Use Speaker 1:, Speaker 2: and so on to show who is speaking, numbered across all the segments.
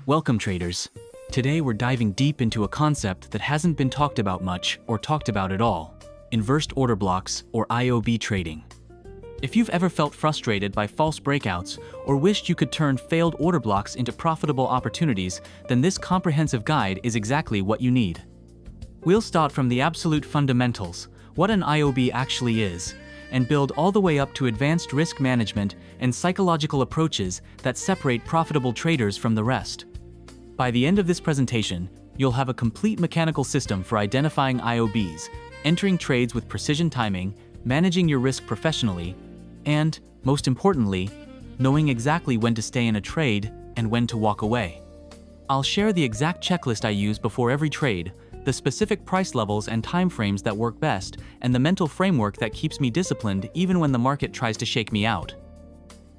Speaker 1: Welcome traders. Today we're diving deep into a concept that hasn't been talked about much or talked about at all: inverse order blocks or IOB trading. If you've ever felt frustrated by false breakouts or wished you could turn failed order blocks into profitable opportunities, then this comprehensive guide is exactly what you need. We'll start from the absolute fundamentals, what an IOB actually is, and build all the way up to advanced risk management and psychological approaches that separate profitable traders from the rest. By the end of this presentation, you'll have a complete mechanical system for identifying IOBs, entering trades with precision timing, managing your risk professionally, and, most importantly, knowing exactly when to stay in a trade and when to walk away. I'll share the exact checklist I use before every trade, the specific price levels and timeframes that work best, and the mental framework that keeps me disciplined even when the market tries to shake me out.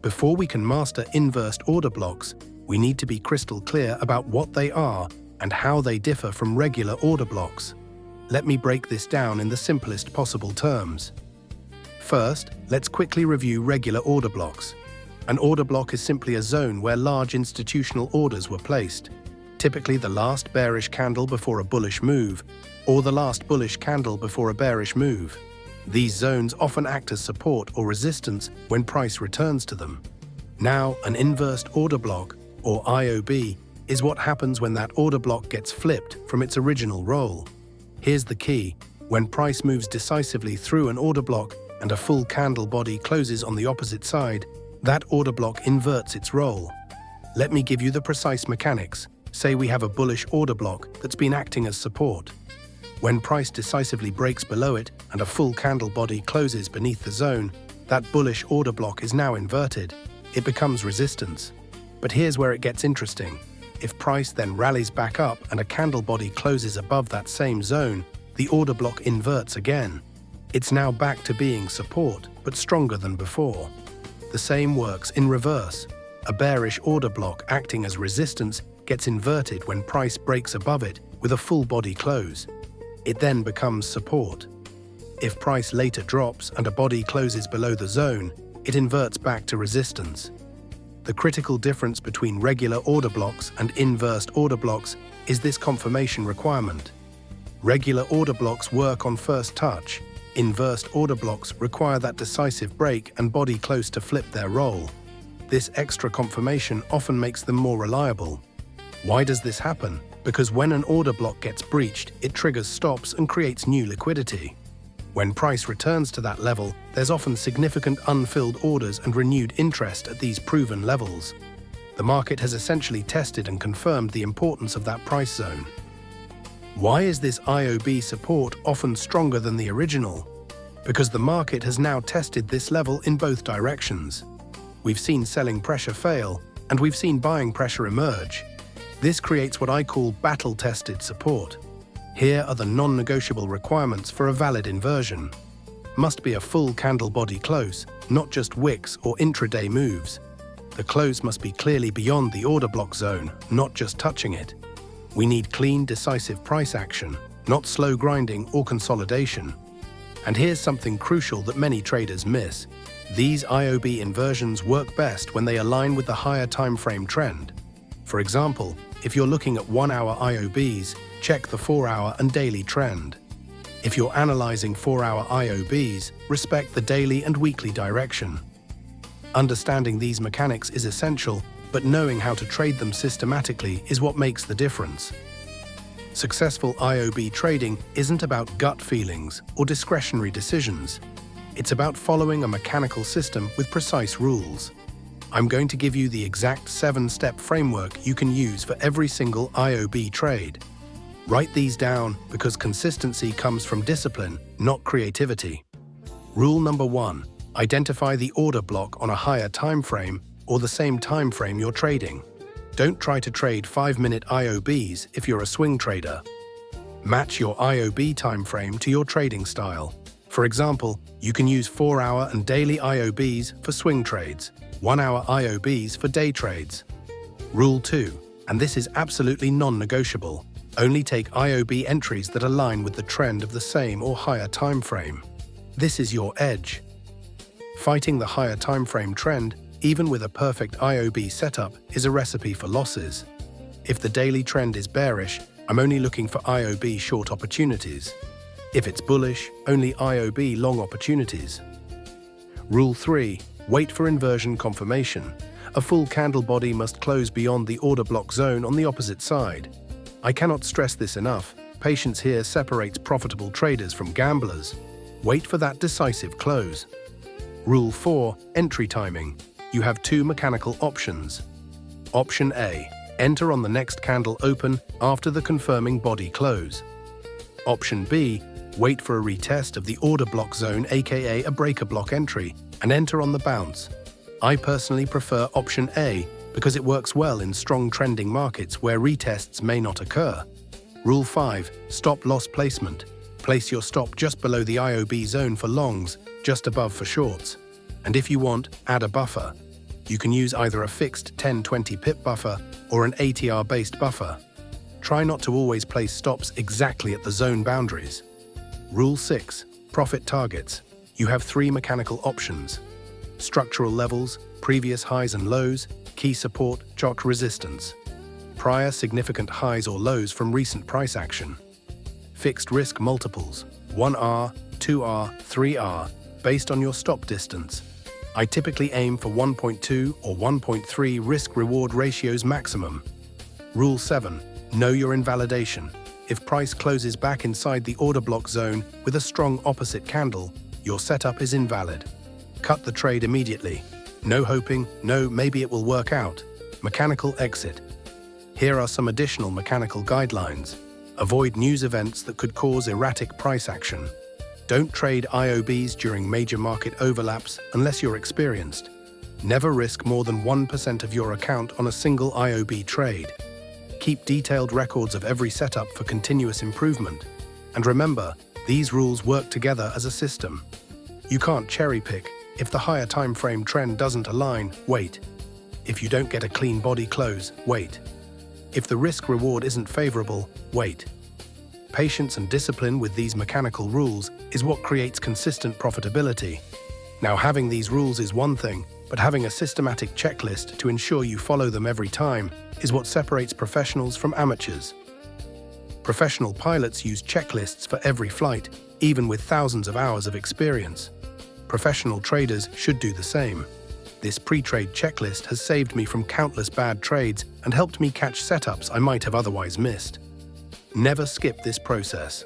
Speaker 2: Before we can master inverse order blocks, we need to be crystal clear about what they are and how they differ from regular order blocks. Let me break this down in the simplest possible terms. First, let's quickly review regular order blocks. An order block is simply a zone where large institutional orders were placed, typically the last bearish candle before a bullish move, or the last bullish candle before a bearish move. These zones often act as support or resistance when price returns to them. Now, an inverse order block, or IOB, is what happens when that order block gets flipped from its original role. Here's the key: when price moves decisively through an order block and a full candle body closes on the opposite side, that order block inverts its role. Let me give you the precise mechanics. Say we have a bullish order block that's been acting as support. When price decisively breaks below it and a full candle body closes beneath the zone, that bullish order block is now inverted. It becomes resistance. But here's where it gets interesting. If price then rallies back up and a candle body closes above that same zone, the order block inverts again. It's now back to being support, but stronger than before. The same works in reverse. A bearish order block acting as resistance gets inverted when price breaks above it with a full body close. It then becomes support. If price later drops and a body closes below the zone, it inverts back to resistance. The critical difference between regular order blocks and inverse order blocks is this confirmation requirement. Regular order blocks work on first touch. Inverse order blocks require that decisive break and body close to flip their role. This extra confirmation often makes them more reliable. Why does this happen? Because when an order block gets breached, it triggers stops and creates new liquidity. When price returns to that level, there's often significant unfilled orders and renewed interest at these proven levels. The market has essentially tested and confirmed the importance of that price zone. Why is this IOB support often stronger than the original? Because the market has now tested this level in both directions. We've seen selling pressure fail, and we've seen buying pressure emerge. This creates what I call battle-tested support. Here are the non-negotiable requirements for a valid inversion. Must be a full candle body close, not just wicks or intraday moves. The close must be clearly beyond the order block zone, not just touching it. We need clean, decisive price action, not slow grinding or consolidation. And here's something crucial that many traders miss. These IOB inversions work best when they align with the higher time frame trend. For example, if you're looking at 1-hour IOBs, check the 4-hour and daily trend. If you're analyzing 4-hour IOBs, respect the daily and weekly direction. Understanding these mechanics is essential, but knowing how to trade them systematically is what makes the difference. Successful IOB trading isn't about gut feelings or discretionary decisions. It's about following a mechanical system with precise rules. I'm going to give you the exact 7-step framework you can use for every single IOB trade. Write these down because consistency comes from discipline, not creativity. Rule number 1: identify the order block on a higher time frame or the same time frame you're trading. Don't try to trade 5-minute IOBs if you're a swing trader. Match your IOB time frame to your trading style. For example, you can use 4-hour and daily IOBs for swing trades, 1-hour IOBs for day trades. Rule 2, and this is absolutely non-negotiable: only take IOB entries that align with the trend of the same or higher time frame. This is your edge. Fighting the higher time frame trend, even with a perfect IOB setup, is a recipe for losses. If the daily trend is bearish, I'm only looking for IOB short opportunities. If it's bullish, only IOB long opportunities. Rule 3. Wait for inversion confirmation. A full candle body must close beyond the order block zone on the opposite side. I cannot stress this enough. Patience here separates profitable traders from gamblers. Wait for that decisive close. Rule 4. Entry timing. You have two mechanical options. Option A. Enter on the next candle open after the confirming body close. Option B. Wait for a retest of the order block zone, aka a breaker block entry, and enter on the bounce. I personally prefer option A because it works well in strong trending markets where retests may not occur. Rule 5. Stop loss placement. Place your stop just below the IOB zone for longs, just above for shorts. And if you want, add a buffer. You can use either a fixed 10-20 pip buffer or an ATR-based buffer. Try not to always place stops exactly at the zone boundaries. Rule 6. Profit targets. You have three mechanical options. Structural levels, previous highs and lows, key support, chart resistance. Prior significant highs or lows from recent price action. Fixed risk multiples, 1R, 2R, 3R, based on your stop distance. I typically aim for 1.2 or 1.3 risk-reward ratios maximum. Rule 7. Know your invalidation. If price closes back inside the order block zone with a strong opposite candle, your setup is invalid. Cut the trade immediately. No hoping, no maybe it will work out. Mechanical exit. Here are some additional mechanical guidelines. Avoid news events that could cause erratic price action. Don't trade IOBs during major market overlaps unless you're experienced. Never risk more than 1% of your account on a single IOB trade. Keep detailed records of every setup for continuous improvement. And remember, these rules work together as a system. You can't cherry-pick. If the higher time frame trend doesn't align, wait. If you don't get a clean body close, wait. If the risk-reward isn't favorable, wait. Patience and discipline with these mechanical rules is what creates consistent profitability. Now, having these rules is one thing, but having a systematic checklist to ensure you follow them every time is what separates professionals from amateurs. Professional pilots use checklists for every flight, even with thousands of hours of experience. Professional traders should do the same. This pre-trade checklist has saved me from countless bad trades and helped me catch setups I might have otherwise missed. Never skip this process.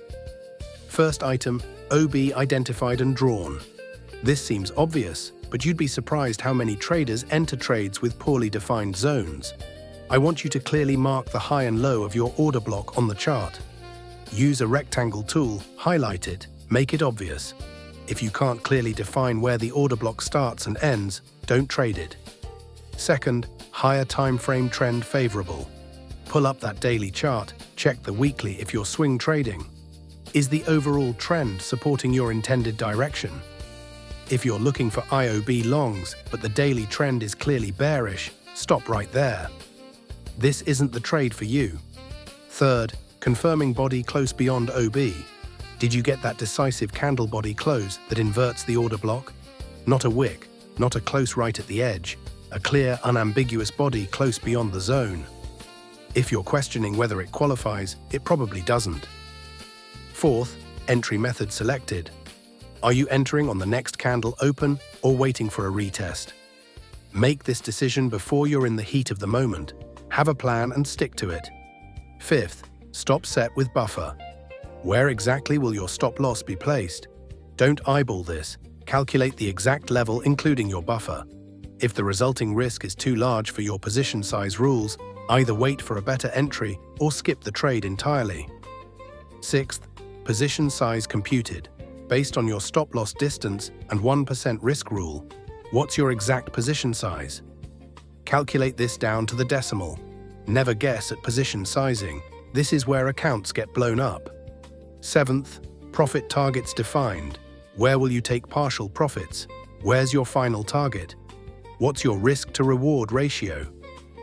Speaker 2: First item, OB identified and drawn. This seems obvious, but you'd be surprised how many traders enter trades with poorly defined zones. I want you to clearly mark the high and low of your order block on the chart. Use a rectangle tool, highlight it, make it obvious. If you can't clearly define where the order block starts and ends, don't trade it. Second, higher time frame trend favorable. Pull up that daily chart, check the weekly if you're swing trading. Is the overall trend supporting your intended direction? If you're looking for IOB longs, but the daily trend is clearly bearish, stop right there. This isn't the trade for you. Third, confirming body close beyond OB. Did you get that decisive candle body close that inverts the order block? Not a wick, not a close right at the edge, a clear, unambiguous body close beyond the zone. If you're questioning whether it qualifies, it probably doesn't. Fourth, entry method selected. Are you entering on the next candle open or waiting for a retest? Make this decision before you're in the heat of the moment. Have a plan and stick to it. Fifth, stop set with buffer. Where exactly will your stop loss be placed? Don't eyeball this. Calculate the exact level including your buffer. If the resulting risk is too large for your position size rules, either wait for a better entry or skip the trade entirely. Sixth, position size computed. Based on your stop loss distance and 1% risk rule, what's your exact position size? Calculate this down to the decimal. Never guess at position sizing. This is where accounts get blown up. Seventh, profit targets defined. Where will you take partial profits? Where's your final target? What's your risk to reward ratio?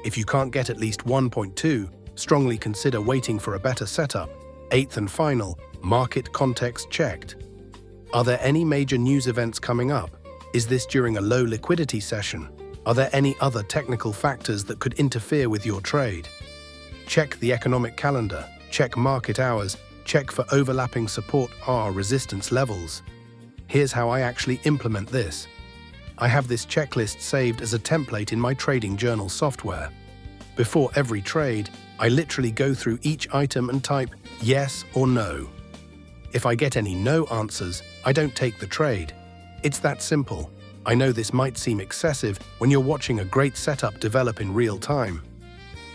Speaker 2: If you can't get at least 1.2, strongly consider waiting for a better setup. Eighth and final, market context checked. Are there any major news events coming up? Is this during a low liquidity session? Are there any other technical factors that could interfere with your trade? Check the economic calendar, check market hours, check for overlapping support or resistance levels. Here's how I actually implement this. I have this checklist saved as a template in my trading journal software. Before every trade, I literally go through each item and type yes or no. If I get any no answers, I don't take the trade. It's that simple. I know this might seem excessive when you're watching a great setup develop in real time.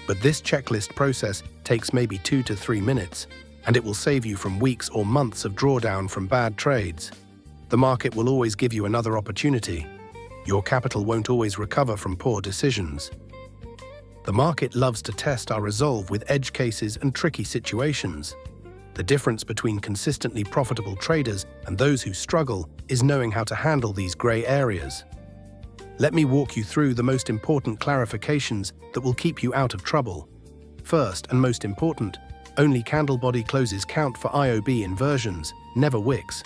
Speaker 2: But this checklist process takes maybe 2 to 3 minutes, and it will save you from weeks or months of drawdown from bad trades. The market will always give you another opportunity. Your capital won't always recover from poor decisions. The market loves to test our resolve with edge cases and tricky situations. The difference between consistently profitable traders and those who struggle is knowing how to handle these gray areas. Let me walk you through the most important clarifications that will keep you out of trouble. First and most important, only candle body closes count for IOB inversions, never wicks.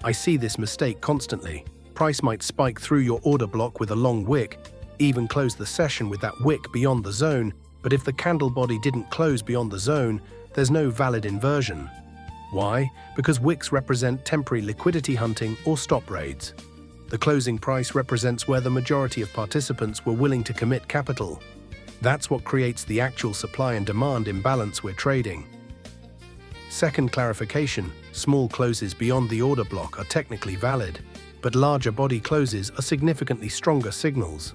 Speaker 2: I see this mistake constantly. Price might spike through your order block with a long wick, even close the session with that wick beyond the zone, but if the candle body didn't close beyond the zone, there's no valid inversion. Why? Because wicks represent temporary liquidity hunting or stop raids. The closing price represents where the majority of participants were willing to commit capital. That's what creates the actual supply and demand imbalance we're trading. Second clarification, small closes beyond the order block are technically valid, but larger body closes are significantly stronger signals.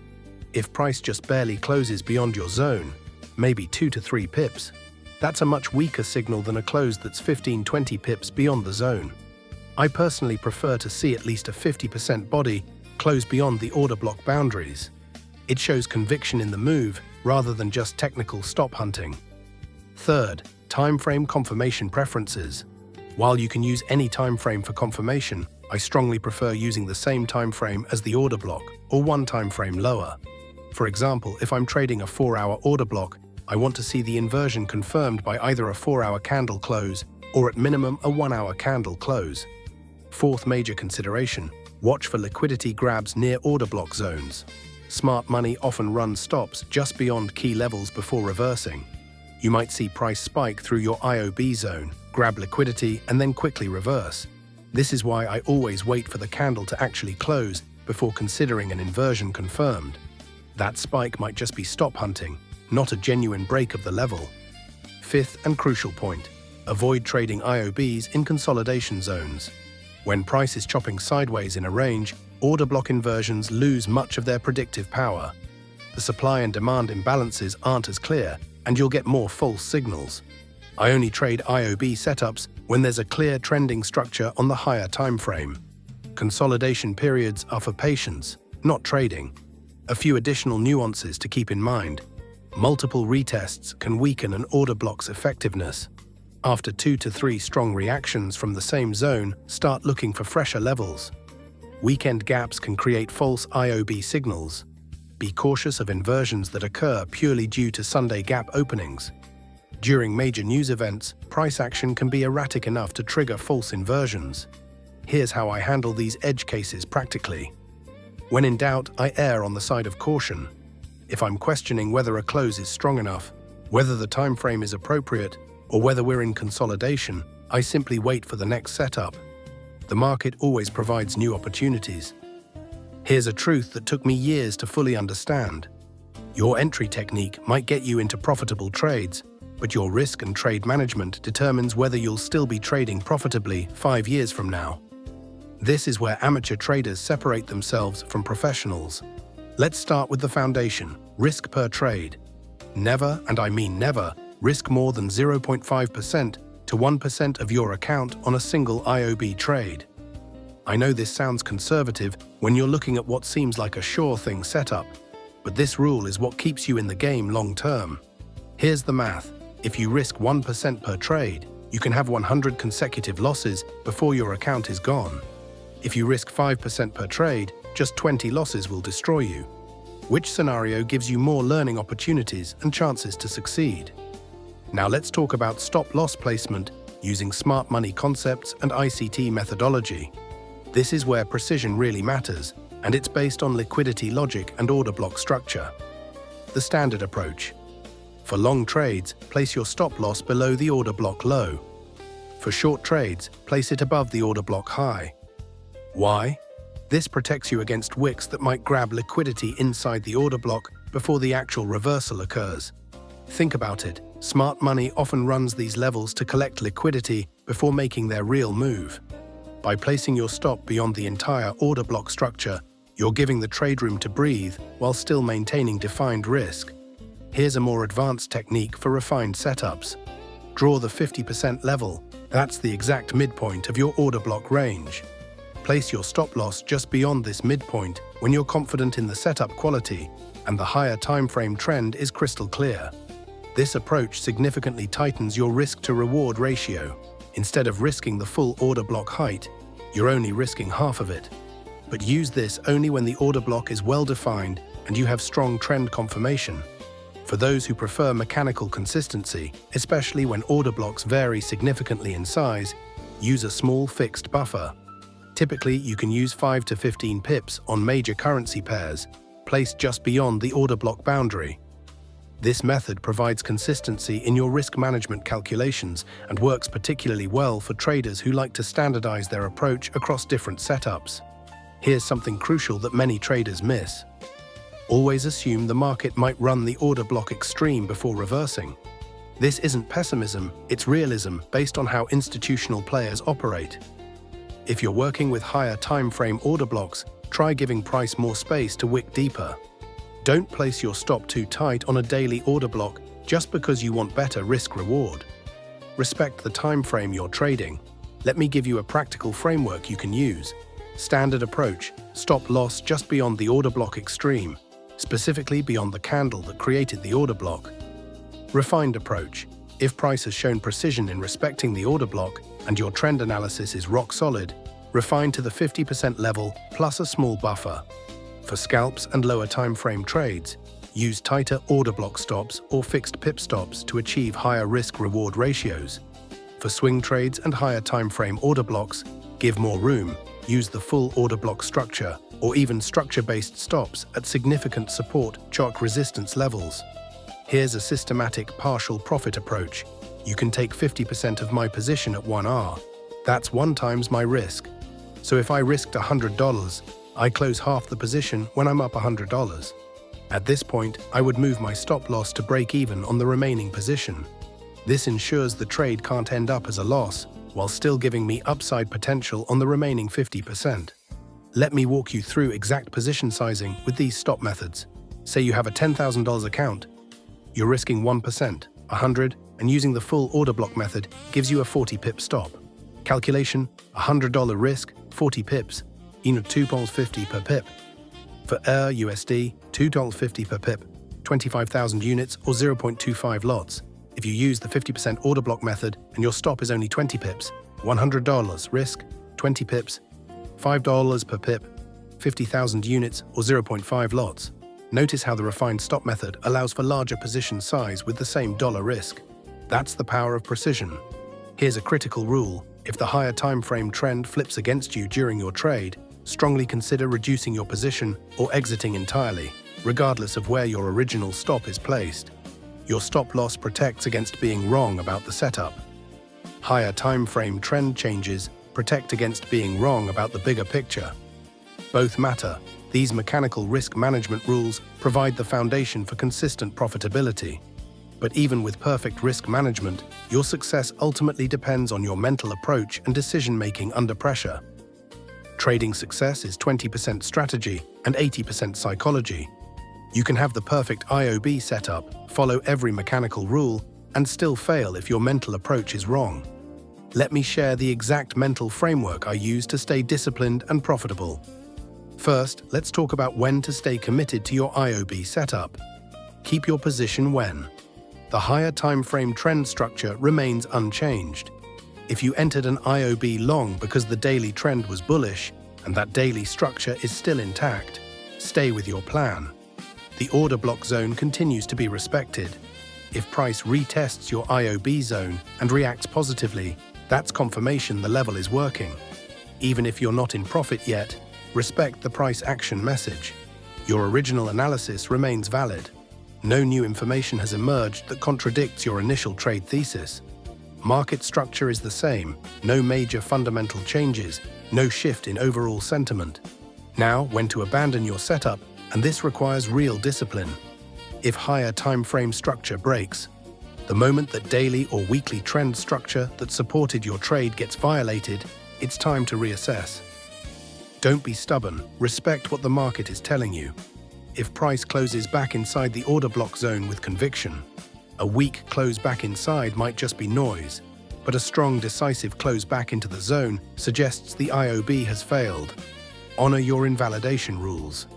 Speaker 2: If price just barely closes beyond your zone, maybe 2 to 3 pips, that's a much weaker signal than a close that's 15-20 pips beyond the zone. I personally prefer to see at least a 50% body close beyond the order block boundaries. It shows conviction in the move rather than just technical stop hunting. Third, time frame confirmation preferences. While you can use any time frame for confirmation, I strongly prefer using the same time frame as the order block or one time frame lower. For example, if I'm trading a 4-hour order block, I want to see the inversion confirmed by either a 4-hour candle close or at minimum a 1-hour candle close. Fourth major consideration, watch for liquidity grabs near order block zones. Smart money often runs stops just beyond key levels before reversing. You might see price spike through your IOB zone, grab liquidity, and then quickly reverse. This is why I always wait for the candle to actually close before considering an inversion confirmed. That spike might just be stop hunting, not a genuine break of the level. Fifth and crucial point, avoid trading IOBs in consolidation zones. When price is chopping sideways in a range, order block inversions lose much of their predictive power. The supply and demand imbalances aren't as clear, and you'll get more false signals. I only trade IOB setups when there's a clear trending structure on the higher time frame. Consolidation periods are for patience, not trading. A few additional nuances to keep in mind. Multiple retests can weaken an order block's effectiveness. After 2 to 3 strong reactions from the same zone, start looking for fresher levels. Weekend gaps can create false IOB signals. Be cautious of inversions that occur purely due to Sunday gap openings. During major news events, price action can be erratic enough to trigger false inversions. Here's how I handle these edge cases practically. When in doubt, I err on the side of caution. If I'm questioning whether a close is strong enough, whether the time frame is appropriate, or whether we're in consolidation, I simply wait for the next setup. The market always provides new opportunities. Here's a truth that took me years to fully understand. Your entry technique might get you into profitable trades, but your risk and trade management determines whether you'll still be trading profitably 5 years from now. This is where amateur traders separate themselves from professionals. Let's start with the foundation, risk per trade. Never, and I mean never, risk more than 0.5% to 1% of your account on a single IOB trade. I know this sounds conservative when you're looking at what seems like a sure thing setup, but this rule is what keeps you in the game long term. Here's the math. If you risk 1% per trade, you can have 100 consecutive losses before your account is gone. If you risk 5% per trade, just 20 losses will destroy you. Which scenario gives you more learning opportunities and chances to succeed? Now let's talk about stop-loss placement using smart money concepts and ICT methodology. This is where precision really matters, and it's based on liquidity logic and order block structure. The standard approach. For long trades, place your stop loss below the order block low. For short trades, place it above the order block high. Why? This protects you against wicks that might grab liquidity inside the order block before the actual reversal occurs. Think about it. Smart money often runs these levels to collect liquidity before making their real move. By placing your stop beyond the entire order block structure, you're giving the trade room to breathe while still maintaining defined risk. Here's a more advanced technique for refined setups. Draw the 50% level. That's the exact midpoint of your order block range. Place your stop loss just beyond this midpoint when you're confident in the setup quality and the higher time frame trend is crystal clear. This approach significantly tightens your risk-to-reward ratio. Instead of risking the full order block height, you're only risking half of it. But use this only when the order block is well-defined and you have strong trend confirmation. For those who prefer mechanical consistency, especially when order blocks vary significantly in size, use a small fixed buffer. Typically, you can use 5 to 15 pips on major currency pairs, placed just beyond the order block boundary. This method provides consistency in your risk management calculations and works particularly well for traders who like to standardize their approach across different setups. Here's something crucial that many traders miss. Always assume the market might run the order block extreme before reversing. This isn't pessimism, it's realism based on how institutional players operate. If you're working with higher time frame order blocks, try giving price more space to wick deeper. Don't place your stop too tight on a daily order block just because you want better risk-reward. Respect the time frame you're trading. Let me give you a practical framework you can use. Standard approach: stop loss just beyond the order block extreme, specifically beyond the candle that created the order block. Refined approach: if price has shown precision in respecting the order block and your trend analysis is rock solid, refine to the 50% level plus a small buffer. For scalps and lower time frame trades, use tighter order block stops or fixed pip stops to achieve higher risk-reward ratios. For swing trades and higher time frame order blocks, give more room, use the full order block structure or even structure-based stops at significant support shock resistance levels. Here's a systematic partial profit approach. You can take 50% of my position at 1R. That's 1 times my risk. So if I risked $100, I close half the position when I'm up $100. At this point, I would move my stop loss to break even on the remaining position. This ensures the trade can't end up as a loss, while still giving me upside potential on the remaining 50%. Let me walk you through exact position sizing with these stop methods. Say you have a $10,000 account. You're risking 1%, 100, and using the full order block method gives you a 40 pip stop. Calculation: $100 risk, 40 pips, $2.50 per pip. For USD, $2.50 per pip, 25,000 units or 0.25 lots. If you use the 50% order block method and your stop is only 20 pips, $100 risk, 20 pips, $5 per pip, 50,000 units or 0.5 lots. Notice how the refined stop method allows for larger position size with the same dollar risk. That's the power of precision. Here's a critical rule: if the higher time frame trend flips against you during your trade, strongly consider reducing your position or exiting entirely, regardless of where your original stop is placed. Your stop loss protects against being wrong about the setup. Higher time frame trend changes protect against being wrong about the bigger picture. Both matter. These mechanical risk management rules provide the foundation for consistent profitability. But even with perfect risk management, your success ultimately depends on your mental approach and decision-making under pressure. Trading success is 20% strategy and 80% psychology. You can have the perfect IOB setup, follow every mechanical rule, and still fail if your mental approach is wrong. Let me share the exact mental framework I use to stay disciplined and profitable. First, let's talk about when to stay committed to your IOB setup. Keep your position when the higher time frame trend structure remains unchanged. If you entered an IOB long because the daily trend was bullish and that daily structure is still intact, stay with your plan. The order block zone continues to be respected. If price retests your IOB zone and reacts positively, that's confirmation the level is working. Even if you're not in profit yet, respect the price action message. Your original analysis remains valid. No new information has emerged that contradicts your initial trade thesis. Market structure is the same, no major fundamental changes, no shift in overall sentiment. Now, when to abandon your setup, and this requires real discipline. If higher time frame structure breaks, the moment that daily or weekly trend structure that supported your trade gets violated, it's time to reassess. Don't be stubborn, respect what the market is telling you. If price closes back inside the order block zone with conviction, a weak close back inside might just be noise, but a strong decisive close back into the zone suggests the IOB has failed. Honor your invalidation rules.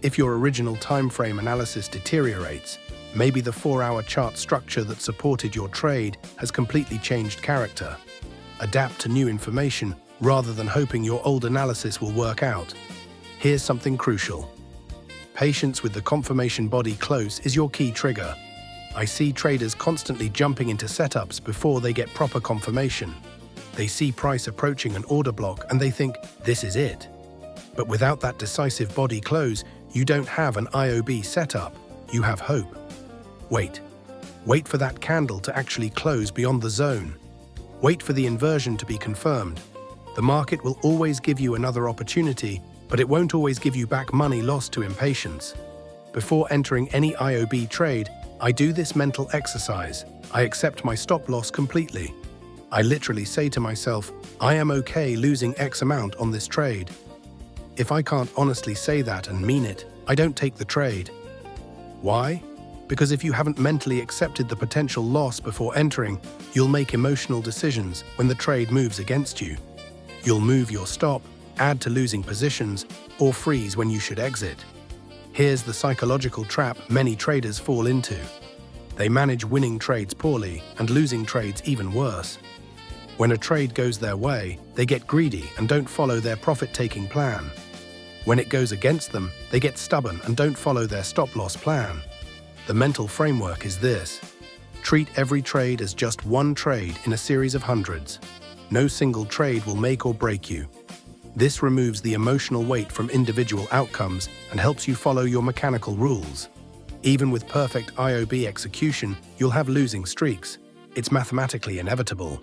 Speaker 2: If your original time frame analysis deteriorates, maybe the 4-hour chart structure that supported your trade has completely changed character. Adapt to new information rather than hoping your old analysis will work out. Here's something crucial. Patience with the confirmation body close is your key trigger. I see traders constantly jumping into setups before they get proper confirmation. They see price approaching an order block and they think, this is it. But without that decisive body close, you don't have an IOB setup, you have hope. Wait. Wait for that candle to actually close beyond the zone. Wait for the inversion to be confirmed. The market will always give you another opportunity, but it won't always give you back money lost to impatience. Before entering any IOB trade, I do this mental exercise. I accept my stop loss completely. I literally say to myself, I am okay losing X amount on this trade. If I can't honestly say that and mean it, I don't take the trade. Why? Because if you haven't mentally accepted the potential loss before entering, you'll make emotional decisions when the trade moves against you. You'll move your stop, add to losing positions, or freeze when you should exit. Here's the psychological trap many traders fall into. They manage winning trades poorly and losing trades even worse. When a trade goes their way, they get greedy and don't follow their profit-taking plan. When it goes against them, they get stubborn and don't follow their stop-loss plan. The mental framework is this. Treat every trade as just one trade in a series of hundreds. No single trade will make or break you. This removes the emotional weight from individual outcomes and helps you follow your mechanical rules. Even with perfect IOB execution, you'll have losing streaks. It's mathematically inevitable.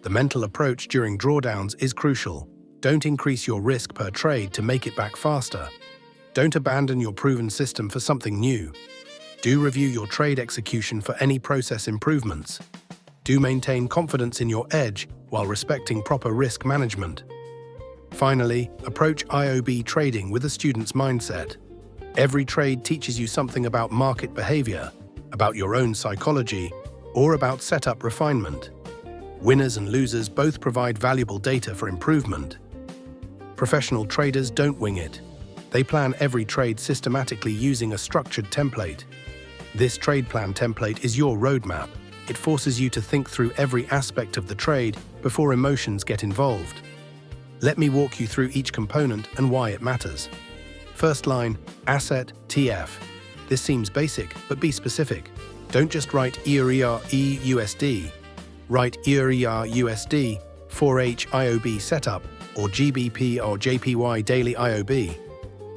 Speaker 2: The mental approach during drawdowns is crucial. Don't increase your risk per trade to make it back faster. Don't abandon your proven system for something new. Do review your trade execution for any process improvements. Do maintain confidence in your edge while respecting proper risk management. Finally, approach IOB trading with a student's mindset. Every trade teaches you something about market behavior, about your own psychology, or about setup refinement. Winners and losers both provide valuable data for improvement. Professional traders don't wing it. They plan every trade systematically using a structured template. This trade plan template is your roadmap. It forces you to think through every aspect of the trade before emotions get involved. Let me walk you through each component and why it matters. First line, asset, TF. This seems basic, but be specific. Don't just write EURUSD. Write EURUSD, 4H IOB setup, or GBP or JPY daily IOB.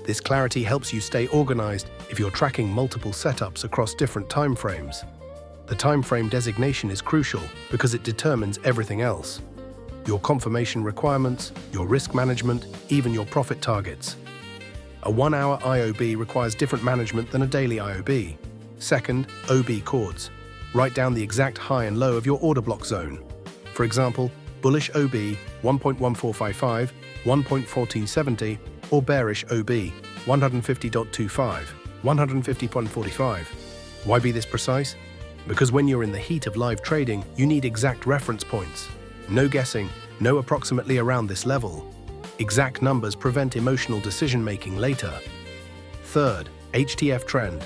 Speaker 2: This clarity helps you stay organized if you're tracking multiple setups across different timeframes. The timeframe designation is crucial because it determines everything else. Your confirmation requirements, your risk management, even your profit targets. A 1-hour IOB requires different management than a daily IOB. Second, OB chords. Write down the exact high and low of your order block zone. For example, bullish OB 1.1455, 1.1470, or bearish OB 150.25, 150.45. Why be this precise? Because when you're in the heat of live trading, you need exact reference points. No guessing, no approximately around this level. Exact numbers prevent emotional decision-making later. Third, HTF trend.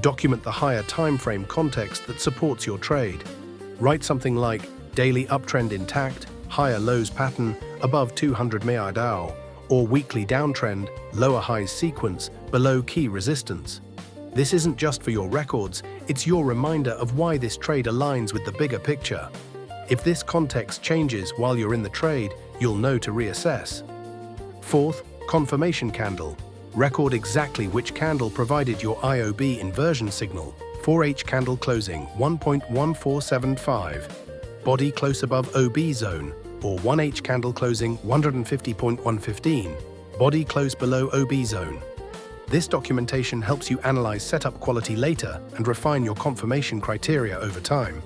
Speaker 2: Document the higher time frame context that supports your trade. Write something like daily uptrend intact, higher lows pattern, above 200 MA, or weekly downtrend, lower highs sequence, below key resistance. This isn't just for your records, it's your reminder of why this trade aligns with the bigger picture. If this context changes while you're in the trade, you'll know to reassess. Fourth, confirmation candle. Record exactly which candle provided your IOB inversion signal. 4H candle closing 1.1475. Body close above OB zone, or 1H candle closing 150.115. Body close below OB zone. This documentation helps you analyze setup quality later and refine your confirmation criteria over time.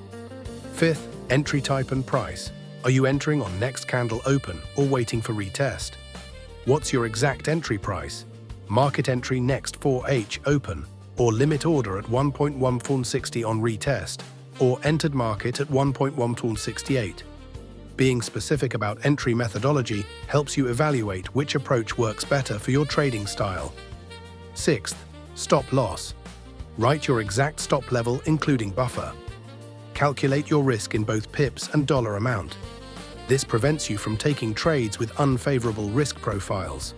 Speaker 2: Fifth, entry type and price. Are you entering on next candle open or waiting for retest? What's your exact entry price? Market entry next 4H open, or limit order at 1.1460 on retest, or entered market at 1.1468. Being specific about entry methodology helps you evaluate which approach works better for your trading style. Sixth, stop loss. Write your exact stop level including buffer. Calculate your risk in both pips and dollar amount. This prevents you from taking trades with unfavorable risk profiles.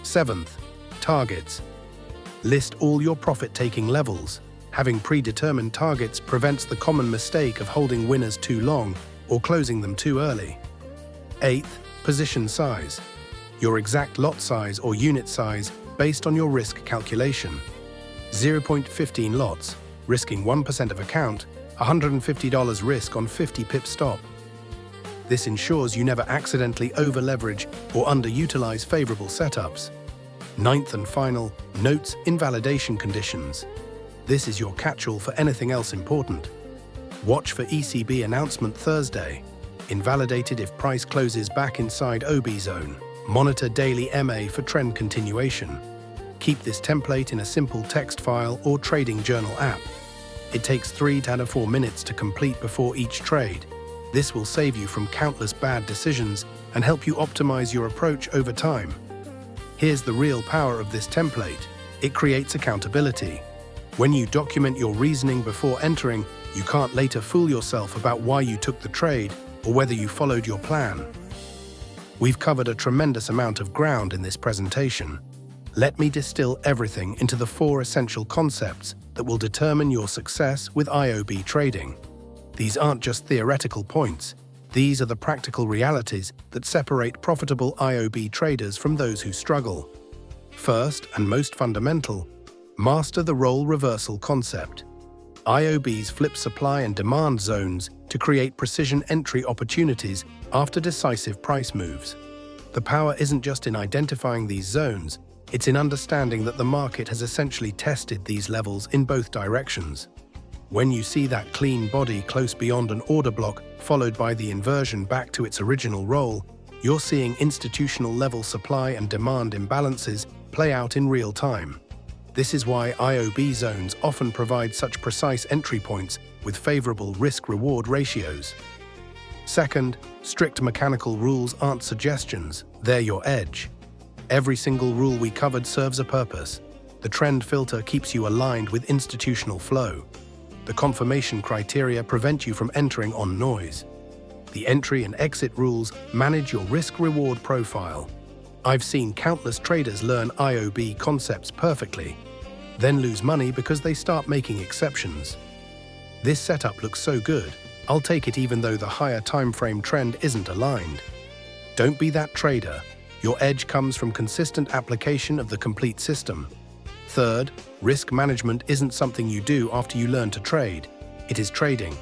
Speaker 2: Seventh, targets. List all your profit-taking levels. Having predetermined targets prevents the common mistake of holding winners too long or closing them too early. Eighth, position size. Your exact lot size or unit size based on your risk calculation. 0.15 lots, risking 1% of account, $150 risk on 50 pip stop. This ensures you never accidentally over-leverage or underutilize favorable setups. Ninth and final, notes invalidation conditions. This is your catch-all for anything else important. Watch for ECB announcement Thursday. Invalidated if price closes back inside OB zone. Monitor daily MA for trend continuation. Keep this template in a simple text file or trading journal app. It takes 3 to 4 minutes to complete before each trade. This will save you from countless bad decisions and help you optimize your approach over time. Here's the real power of this template. It creates accountability. When you document your reasoning before entering, you can't later fool yourself about why you took the trade or whether you followed your plan. We've covered a tremendous amount of ground in this presentation. Let me distill everything into the 4 essential concepts that will determine your success with IOB trading. These aren't just theoretical points. These are the practical realities that separate profitable IOB traders from those who struggle. First, and most fundamental, master the role reversal concept. IOBs flip supply and demand zones to create precision entry opportunities after decisive price moves. The power isn't just in identifying these zones, it's in understanding that the market has essentially tested these levels in both directions. When you see that clean body close beyond an order block followed by the inversion back to its original role, you're seeing institutional level supply and demand imbalances play out in real time. This is why IOB zones often provide such precise entry points with favorable risk-reward ratios. Second, strict mechanical rules aren't suggestions, they're your edge. Every single rule we covered serves a purpose. The trend filter keeps you aligned with institutional flow. The confirmation criteria prevent you from entering on noise. The entry and exit rules manage your risk-reward profile. I've seen countless traders learn IOB concepts perfectly, then lose money because they start making exceptions. This setup looks so good, I'll take it even though the higher time frame trend isn't aligned. Don't be that trader. Your edge comes from consistent application of the complete system. Third, risk management isn't something you do after you learn to trade. It is trading.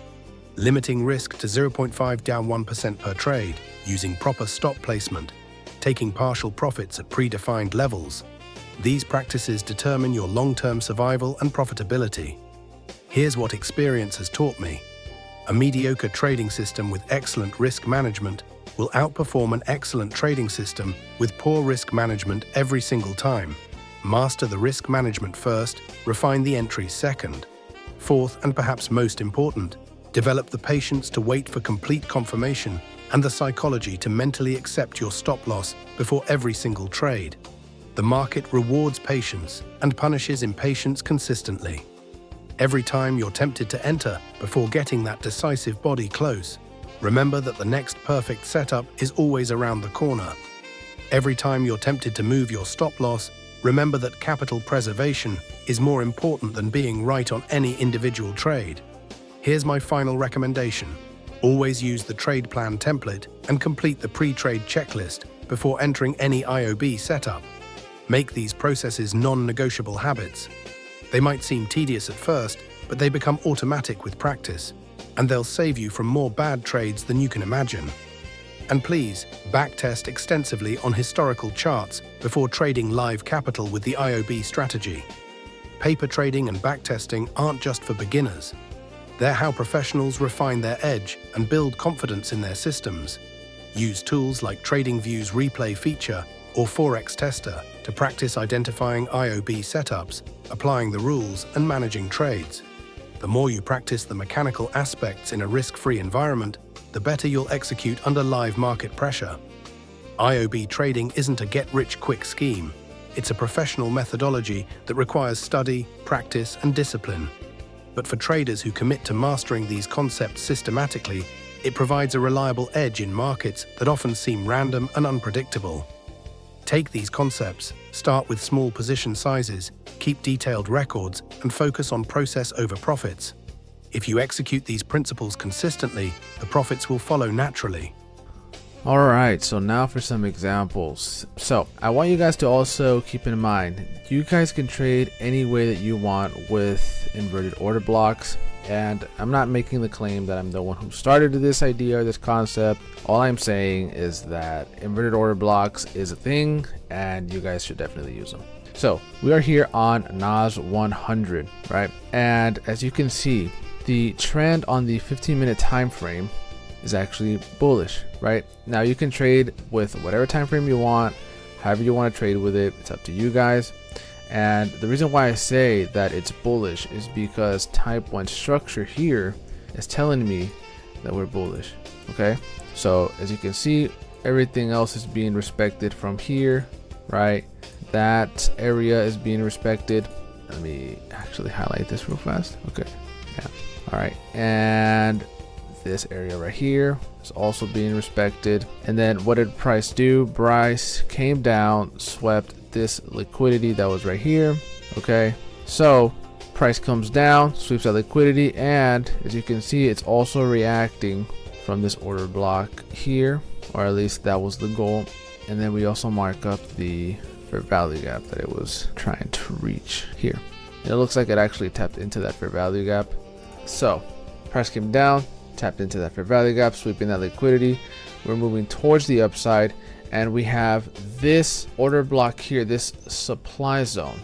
Speaker 2: Limiting risk to 0.5 down 1% per trade, using proper stop placement, taking partial profits at predefined levels. These practices determine your long-term survival and profitability. Here's what experience has taught me. A mediocre trading system with excellent risk management will outperform an excellent trading system with poor risk management every single time. Master the risk management first, refine the entries second. Fourth, and perhaps most important, develop the patience to wait for complete confirmation and the psychology to mentally accept your stop loss before every single trade. The market rewards patience and punishes impatience consistently. Every time you're tempted to enter before getting that decisive body close, remember that the next perfect setup is always around the corner. Every time you're tempted to move your stop loss, remember that capital preservation is more important than being right on any individual trade. Here's my final recommendation. Always use the trade plan template and complete the pre-trade checklist before entering any IOB setup. Make these processes non-negotiable habits. They might seem tedious at first, but they become automatic with practice, and they'll save you from more bad trades than you can imagine. And please, backtest extensively on historical charts before trading live capital with the IOB strategy. Paper trading and backtesting aren't just for beginners. They're how professionals refine their edge and build confidence in their systems. Use tools like TradingView's replay feature or Forex tester to practice identifying IOB setups, applying the rules, and managing trades. The more you practice the mechanical aspects in a risk-free environment, the better you'll execute under live market pressure. IOB trading isn't a get-rich-quick scheme. It's a professional methodology that requires study, practice, and discipline. But for traders who commit to mastering these concepts systematically, it provides a reliable edge in markets that often seem random and unpredictable. Take these concepts, start with small position sizes, keep detailed records, and focus on process over profits. If you execute these principles consistently, the profits will follow naturally.
Speaker 3: Alright, so now for some examples. So I want you guys to also keep in mind, you guys can trade any way that you want with inverted order blocks. And I'm not making the claim that I'm the one who started this idea or this concept. All I'm saying is that inverted order blocks is a thing and you guys should definitely use them. So we are here on NAS 100, right? And as you can see, the trend on the 15-minute time frame is actually bullish, right? Now you can trade with whatever time frame you want, however you want to trade with it. It's up to you guys. And the reason why I say that it's bullish is because type 1 structure here is telling me that we're bullish. Okay, so as you can see, everything else is being respected from here, right? That area is being respected. Let me actually highlight this real fast. Okay, yeah, all right. And this area right here is also being respected. And then what did price do? Price came down, swept this liquidity that was right here. Okay, so price comes down, sweeps that liquidity, and as you can see, it's also reacting from this order block here, or at least that was the goal. And then we also mark up the fair value gap that it was trying to reach here. And it looks like it actually tapped into that fair value gap. So price came down, tapped into that fair value gap, sweeping that liquidity. We're moving towards the upside, and we have this order block here, this supply zone.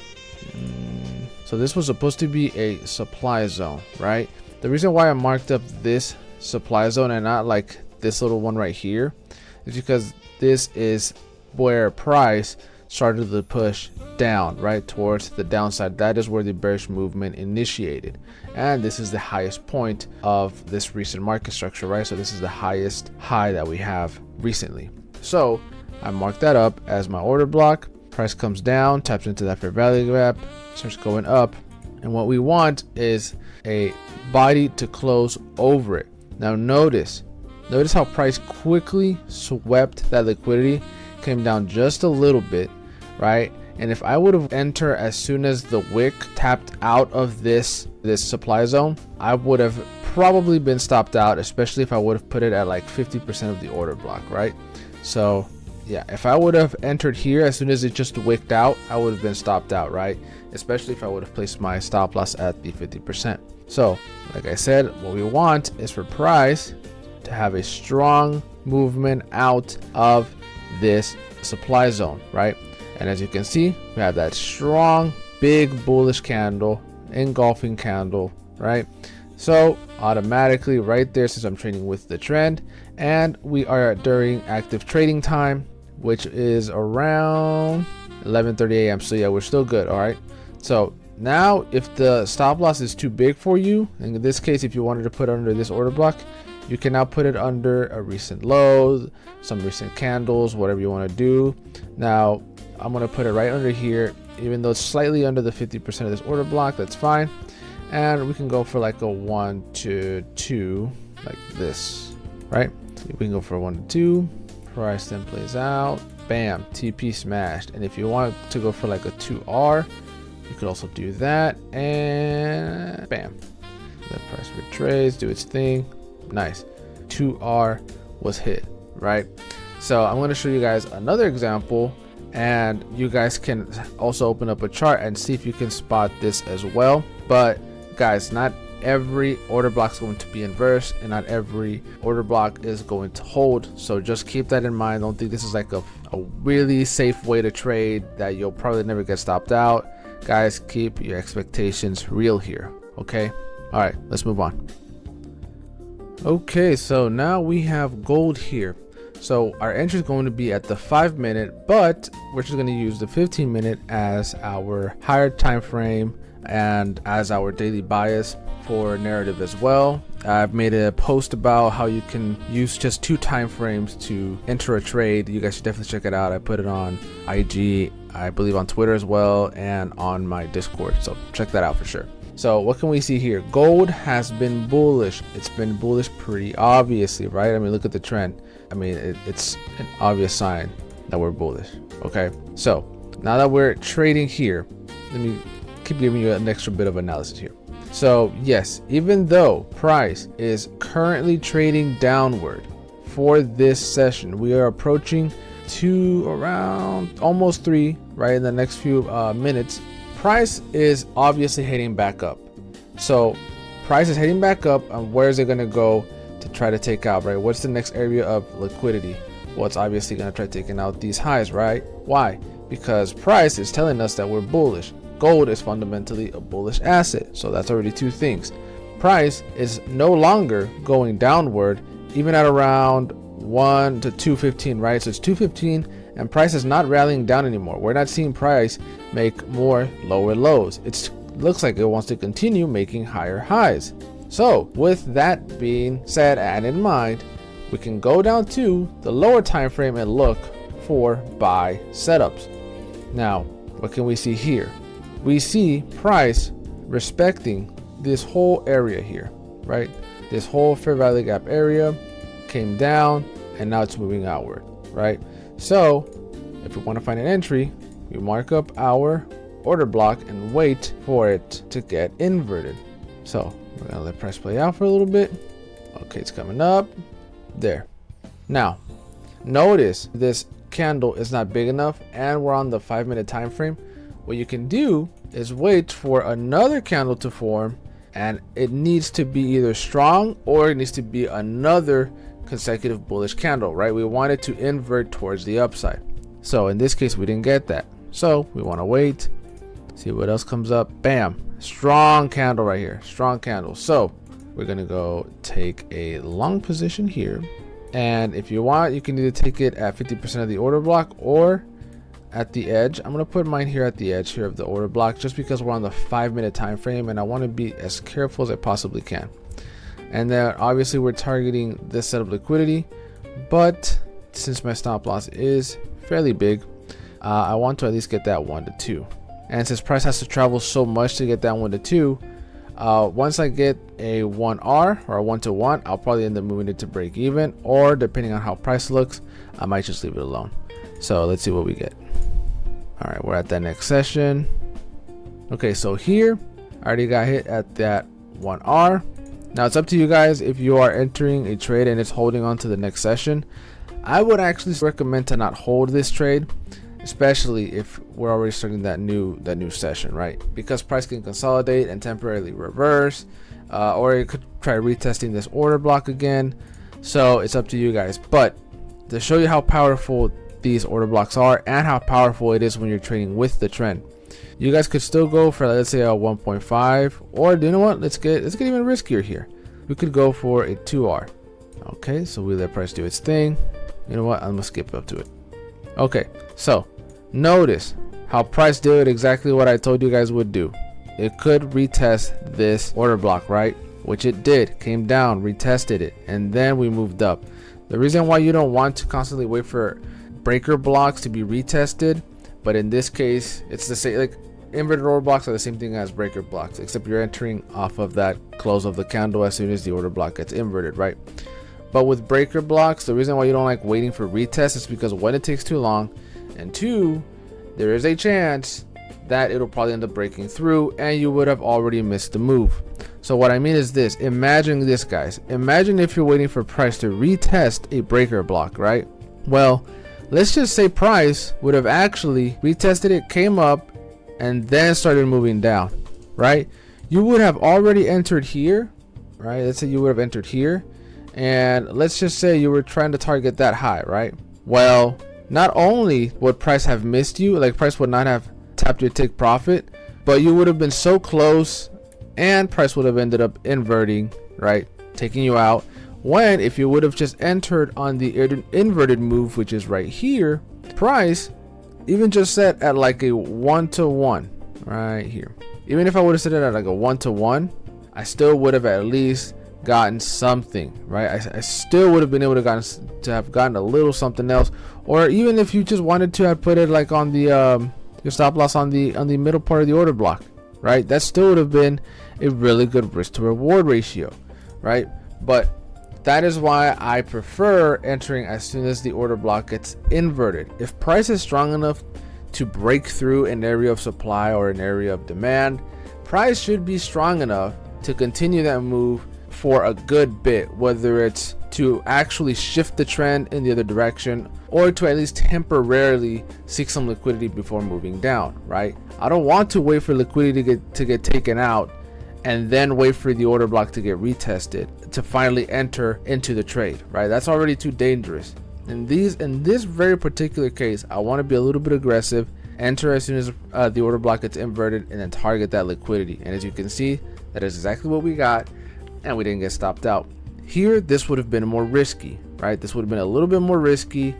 Speaker 3: So this was supposed to be a supply zone, right? The reason why I marked up this supply zone and not like this little one right here is because this is where price started to push down, right, towards the downside. That is where the bearish movement initiated, and this is the highest point of this recent market structure, right? So this is the highest high that we have recently. So I marked that up as my order block. Price comes down, taps into that fair value gap, starts going up, and what we want is a body to close over it. Now notice how price quickly swept that liquidity, came down just a little bit, right? And if I would have entered as soon as the wick tapped out of this supply zone, I would have probably been stopped out, especially if I would have put it at like 50% of the order block, right? So yeah, if I would have entered here as soon as it just wicked out, I would have been stopped out, right? Especially if I would have placed my stop loss at the 50%. So like I said, what we want is for price to have a strong movement out of this supply zone, right? And as you can see, we have that strong big bullish candle, engulfing candle, right? So automatically right there, since I'm trading with the trend, and we are during active trading time, which is around 11:30 a.m. So yeah, we're still good. All right, so now if the stop loss is too big for you, in this case, if you wanted to put under this order block, you can now put it under a recent low, some recent candles, whatever you want to do. Now I'm going to put it right under here, even though it's slightly under the 50% of this order block. That's fine. And we can go for like a 1 to 2 like this, right? We can go for a 1 to 2. Price then plays out, bam, TP smashed. And if you want to go for like a 2R, you could also do that, and bam, let price retrace, do its thing. Nice, 2R was hit, right? So I'm going to show you guys another example, and you guys can also open up a chart and see if you can spot this as well. But guys, not every order block is going to be inverse, and not every order block is going to hold. So just keep that in mind. Don't think this is like a really safe way to trade that you'll probably never get stopped out. Guys, keep your expectations real here. Okay, all right, let's move on. Okay, so now we have gold here. So our entry is going to be at the 5 minute, but we're just going to use the 15 minute as our higher time frame and as our daily bias for narrative as well. I've made a post about how you can use just 2 time frames to enter a trade. You guys should definitely check it out. I put it on IG, I believe on Twitter as well, and on my Discord, so check that out for sure. So what can we see here? Gold has been bullish. It's been bullish pretty obviously, right? I mean, look at the trend. I mean, it's an obvious sign that we're bullish. Okay, so now that we're trading here, let me keep giving you an extra bit of analysis here. So yes, even though price is currently trading downward for this session, we are approaching to around almost 3 right in the next few minutes. Price is obviously heading back up. So price is heading back up, and where is it going to go to try to take out, right? What's the next area of liquidity? Well, it's obviously going to try taking out these highs, right? Why? Because price is telling us that we're bullish. Gold is fundamentally a bullish asset, so that's already 2 things. Price is no longer going downward, even at around 1 to 215, right? So it's 215, and price is not rallying down anymore. We're not seeing price make more lower lows. It looks like it wants to continue making higher highs. So with that being said and in mind, we can go down to the lower time frame and look for buy setups. Now, what can we see here? We see price respecting this whole area here, right? This whole fair value gap area came down, and now it's moving outward, right? So if we want to find an entry, we mark up our order block and wait for it to get inverted. So we're gonna let price play out for a little bit. Okay, it's coming up there. Now notice this candle is not big enough, and we're on the 5 minute time frame. What you can do is wait for another candle to form, and it needs to be either strong or it needs to be another consecutive bullish candle, right? We want it to invert towards the upside. So in this case, we didn't get that, so we want to wait, see what else comes up. Bam, strong candle right here, strong candle. So we're gonna go take a long position here, and if you want, you can either take it at 50% of the order block or at the edge. I'm gonna put mine here at the edge here of the order block, just because we're on the 5 minute time frame and I want to be as careful as I possibly can. And then obviously we're targeting this set of liquidity, but since my stop loss is fairly big, I want to at least get that 1 to 2. And since price has to travel so much to get that 1 to 2, once I get a 1R or a 1 to 1, I'll probably end up moving it to break even, or depending on how price looks, I might just leave it alone. So let's see what we get. All right, we're at that next session. Okay, so here I already got hit at that 1R. Now it's up to you guys if you are entering a trade and it's holding on to the next session. I would actually recommend to not hold this trade, especially if we're already starting that new session, right? Because price can consolidate and temporarily reverse, or it could try retesting this order block again. So it's up to you guys. But to show you how powerful these order blocks are and how powerful it is when you're trading with the trend, you guys could still go for, let's say, a 1.5, or you know what, let's get even riskier here. We could go for a 2R. Okay, so we let price do its thing. You know what, I'm gonna skip up to it. Okay, so notice how price did exactly what I told you guys would do. It could retest this order block, right? Which it did, came down, retested it, and then we moved up. The reason why you don't want to constantly wait for breaker blocks to be retested, but in this case it's the same, like inverted order blocks are the same thing as breaker blocks, except you're entering off of that close of the candle as soon as the order block gets inverted, right? But with breaker blocks, the reason why you don't like waiting for retest is because 1, it takes too long, and 2, there is a chance that it'll probably end up breaking through and you would have already missed the move. So what I mean is this: imagine this, guys, imagine if you're waiting for price to retest a breaker block, right? Well, let's just say price would have actually retested it, came up, and then started moving down, right? You would have already entered here, right? Let's say you would have entered here, and let's just say you were trying to target that high, right? Well, not only would price have missed you, like price would not have tapped your take profit, but you would have been so close, and price would have ended up inverting, right? Taking you out. When if you would have just entered on the inverted move, which is right here, price even just set at like a 1-to-1 right here. Even if I would have set it at like a 1-to-1, I still would have at least gotten something, right? I still would have been able to have gotten a little something else. Or even if you just wanted to have put it like on the your stop loss on the middle part of the order block, right? That still would have been a really good risk to reward ratio, right? But that is why I prefer entering as soon as the order block gets inverted. If price is strong enough to break through an area of supply or an area of demand, price should be strong enough to continue that move for a good bit, whether it's to actually shift the trend in the other direction or to at least temporarily seek some liquidity before moving down, right? I don't want to wait for liquidity to get taken out and then wait for the order block to get retested to finally enter into the trade, right? That's already too dangerous. In this very particular case, I want to be a little bit aggressive, enter as soon as the order block gets inverted, and then target that liquidity. And as you can see, that is exactly what we got, and we didn't get stopped out. Here, this would have been more risky, right? This would have been a little bit more risky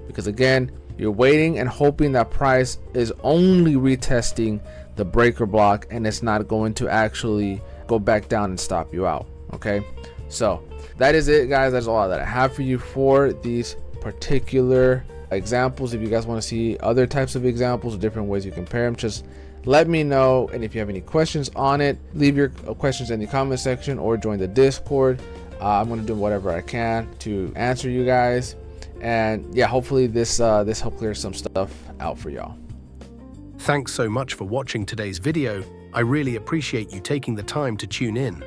Speaker 3: because again, you're waiting and hoping that price is only retesting the breaker block and it's not going to actually go back down and stop you out. Okay, so that is it, guys. That's all that I have for you for these particular examples. If you guys want to see other types of examples, different ways you compare them, just let me know. And if you have any questions on it, leave your questions in the comment section or join the Discord. I'm going to do whatever I can to answer you guys. And yeah, hopefully this helped clear some stuff out for y'all.
Speaker 2: Thanks so much for watching today's video. I really appreciate you taking the time to tune in.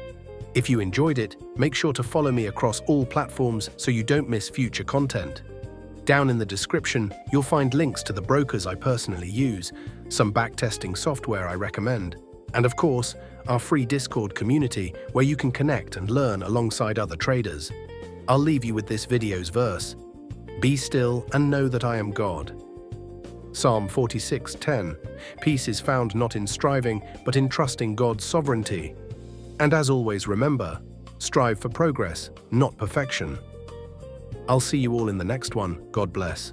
Speaker 2: If you enjoyed it, make sure to follow me across all platforms so you don't miss future content. Down in the description, you'll find links to the brokers I personally use, some backtesting software I recommend, and of course, our free Discord community where you can connect and learn alongside other traders. I'll leave you with this video's verse. Be still and know that I am God. Psalm 46:10. Peace is found not in striving, but in trusting God's sovereignty. And as always, remember, strive for progress, not perfection. I'll see you all in the next one. God bless.